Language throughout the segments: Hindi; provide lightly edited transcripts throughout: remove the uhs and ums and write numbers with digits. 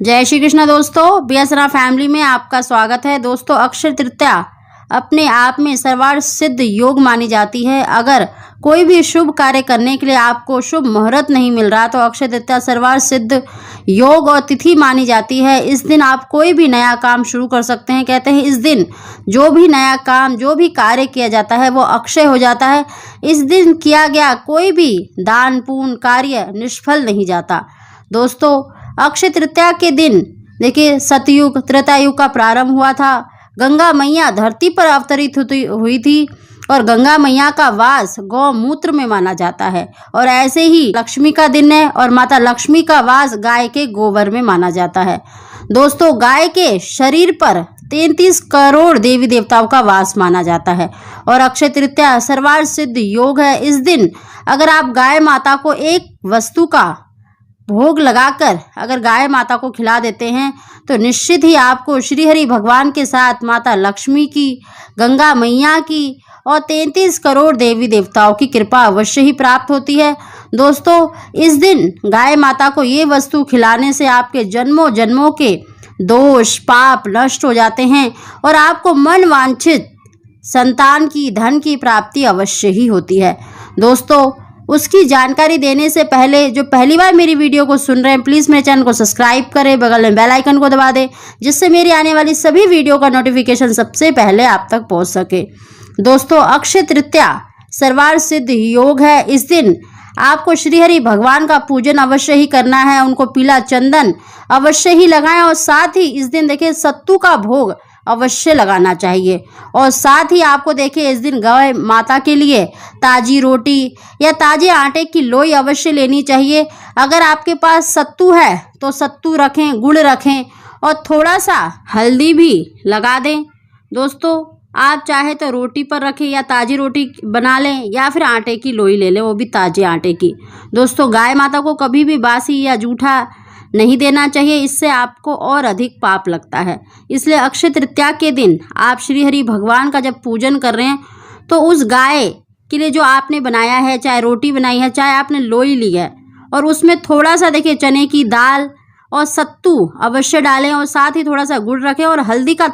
जय श्री कृष्ण दोस्तों, बीएसरा फैमिली में आपका स्वागत है। दोस्तों, अक्षय तृतीया अपने आप में सर्वार्थ सिद्ध योग मानी जाती है। अगर कोई भी शुभ कार्य करने के लिए आपको शुभ मुहूर्त नहीं मिल रहा तो अक्षय तृतीया सर्वार्थ सिद्ध योग और तिथि मानी जाती है। इस दिन आप कोई भी नया काम शुरू कर सकते हैं। कहते हैं इस दिन जो भी नया काम, जो भी कार्य किया जाता है वो अक्षय हो जाता है। इस दिन किया गया कोई भी दान पुण्य कार्य निष्फल नहीं जाता। दोस्तों, अक्षय तृतीया के दिन देखिए सतयुग त्रेता युग का प्रारंभ हुआ था। गंगा मैया धरती पर अवतरित हुई थी और गंगा मैया का वास गौमूत्र में माना जाता है। और ऐसे ही लक्ष्मी का दिन है और माता लक्ष्मी का वास गाय के गोबर में माना जाता है। दोस्तों, गाय के शरीर पर 33 करोड़ देवी देवताओं का वास माना जाता है और अक्षय तृतीया सर्वार्थ सिद्ध योग है। इस दिन अगर आप गाय माता को एक वस्तु का भोग लगाकर अगर गाय माता को खिला देते हैं तो निश्चित ही आपको श्री हरि भगवान के साथ माता लक्ष्मी की, गंगा मैया की और 33 करोड़ देवी देवताओं की कृपा अवश्य ही प्राप्त होती है। दोस्तों, इस दिन गाय माता को ये वस्तु खिलाने से आपके जन्मों जन्मों के दोष पाप नष्ट हो जाते हैं और आपको मन वांछित संतान की, धन की प्राप्ति अवश्य ही होती है। दोस्तों, उसकी जानकारी देने से पहले जो पहली बार मेरी वीडियो को सुन रहे हैं प्लीज़ मेरे चैनल को सब्सक्राइब करें, बगल में बेल आइकन को दबा दें जिससे मेरी आने वाली सभी वीडियो का नोटिफिकेशन सबसे पहले आप तक पहुंच सके। दोस्तों, अक्षय तृतीया सर्वार्थ सिद्ध योग है। इस दिन आपको श्री हरि भगवान का पूजन अवश्य ही करना है। उनको पीला चंदन अवश्य ही लगाएं और साथ ही इस दिन देखिए सत्तू का भोग अवश्य लगाना चाहिए। और साथ ही आपको देखिए इस दिन गाय माता के लिए ताजी रोटी या ताजे आटे की लोई अवश्य लेनी चाहिए। अगर आपके पास सत्तू है तो सत्तू रखें, गुड़ रखें और थोड़ा सा हल्दी भी लगा दें। दोस्तों, आप चाहे तो रोटी पर रखें या ताजी रोटी बना लें या फिर आटे की लोई ले लें, वो भी ताजे आटे की। दोस्तों, गाय माता को कभी भी बासी या जूठा नहीं देना चाहिए, इससे आपको और अधिक पाप लगता है। इसलिए अक्षय तृतीया के दिन आप श्री हरि भगवान का जब पूजन कर रहे हैं तो उस गाय के लिए जो आपने बनाया है, चाहे रोटी बनाई है, चाहे आपने लोई ली है, और उसमें थोड़ा सा देखिए चने की दाल और सत्तू अवश्य डालें और साथ ही थोड़ा सा गुड़ रखें और हल्दी का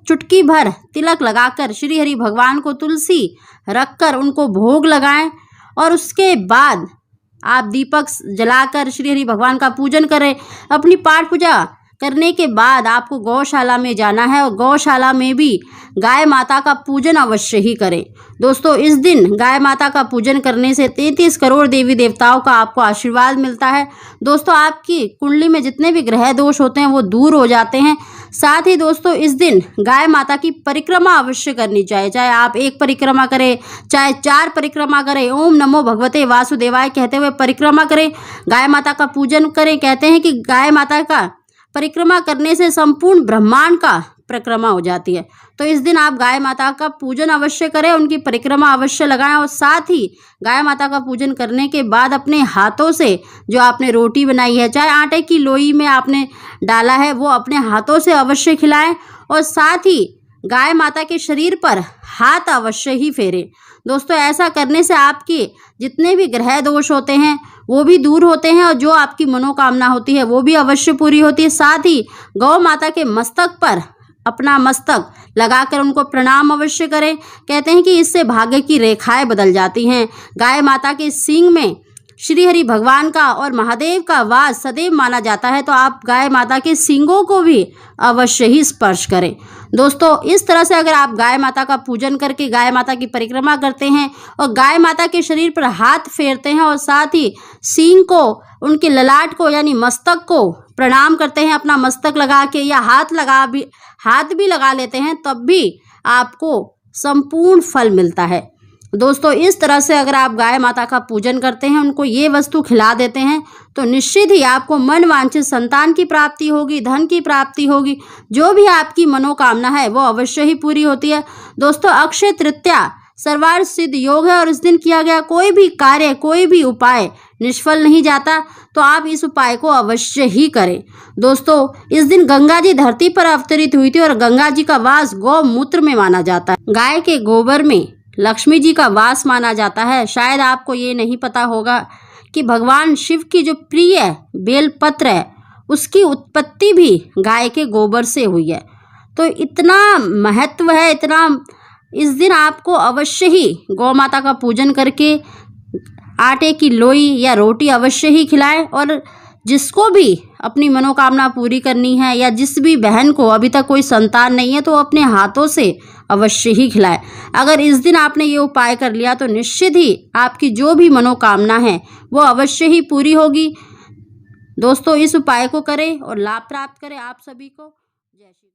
चुटकी भर तिलक लगाकर श्री हरि भगवान को तुलसी रखकर उनको भोग लगाएं। और उसके बाद आप दीपक जलाकर श्री हरि भगवान का पूजन करें। अपनी पाठ पूजा करने के बाद आपको गौशाला में जाना है और गौशाला में भी गाय माता का पूजन अवश्य ही करें। दोस्तों, इस दिन गाय माता का पूजन करने से 33 करोड़ देवी देवताओं का आपको आशीर्वाद मिलता है। दोस्तों, आपकी कुंडली में जितने भी ग्रह दोष होते हैं वो दूर हो जाते हैं। साथ ही दोस्तों, इस दिन गाय माता की परिक्रमा अवश्य करनी चाहिए। चाहे आप एक परिक्रमा करें, चाहे 4 परिक्रमा करें, ओम नमो भगवते वासुदेवाय कहते हुए परिक्रमा करें, गाय माता का पूजन करें। कहते हैं कि गाय माता का परिक्रमा करने से संपूर्ण ब्रह्मांड का परिक्रमा हो जाती है। तो इस दिन आप गाय माता का पूजन अवश्य करें, उनकी परिक्रमा अवश्य लगाएं और साथ ही गाय माता का पूजन करने के बाद अपने हाथों से जो आपने रोटी बनाई है, चाहे आटे की लोई में आपने डाला है, वो अपने हाथों से अवश्य खिलाएं और साथ ही गाय माता के शरीर पर हाथ अवश्य ही फेरें। दोस्तों, ऐसा करने से आपके जितने भी ग्रह दोष होते हैं वो भी दूर होते हैं और जो आपकी मनोकामना होती है वो भी अवश्य पूरी होती है। साथ ही गौ माता के मस्तक पर अपना मस्तक लगाकर उनको प्रणाम अवश्य करें। कहते हैं कि इससे भाग्य की रेखाएं बदल जाती हैं। गाय माता के सींग में श्री हरि भगवान का और महादेव का वास सदैव माना जाता है, तो आप गाय माता के सींगों को भी अवश्य ही स्पर्श करें। दोस्तों, इस तरह से अगर आप गाय माता का पूजन करके गाय माता की परिक्रमा करते हैं और गाय माता के शरीर पर हाथ फेरते हैं और साथ ही सींग को, उनके ललाट को यानी मस्तक को प्रणाम करते हैं, अपना मस्तक लगा के या हाथ भी लगा लेते हैं, तब भी आपको संपूर्ण फल मिलता है। दोस्तों, इस तरह से अगर आप गाय माता का पूजन करते हैं, उनको ये वस्तु खिला देते हैं तो निश्चित ही आपको मन वांछित संतान की प्राप्ति होगी, धन की प्राप्ति होगी, जो भी आपकी मनोकामना है वो अवश्य ही पूरी होती है। दोस्तों, अक्षय तृतीया सर्वार्थ सिद्ध योग है और इस दिन किया गया कोई भी कार्य, कोई भी उपाय निष्फल नहीं जाता, तो आप इस उपाय को अवश्य ही करें। दोस्तों, इस दिन गंगा जी धरती पर अवतरित हुई थी और गंगा जी का वास गौमूत्र में माना जाता है। गाय के गोबर में लक्ष्मी जी का वास माना जाता है। शायद आपको ये नहीं पता होगा कि भगवान शिव की जो प्रिय बेलपत्र है उसकी उत्पत्ति भी गाय के गोबर से हुई है। तो इतना महत्व है, इतना इस दिन आपको अवश्य ही गौ माता का पूजन करके आटे की लोई या रोटी अवश्य ही खिलाएं। और जिसको भी अपनी मनोकामना पूरी करनी है या जिस भी बहन को अभी तक कोई संतान नहीं है तो अपने हाथों से अवश्य ही खिलाएं। अगर इस दिन आपने ये उपाय कर लिया तो निश्चित ही आपकी जो भी मनोकामना है वो अवश्य ही पूरी होगी। दोस्तों, इस उपाय को करें और लाभ प्राप्त करें। आप सभी को जय श्री।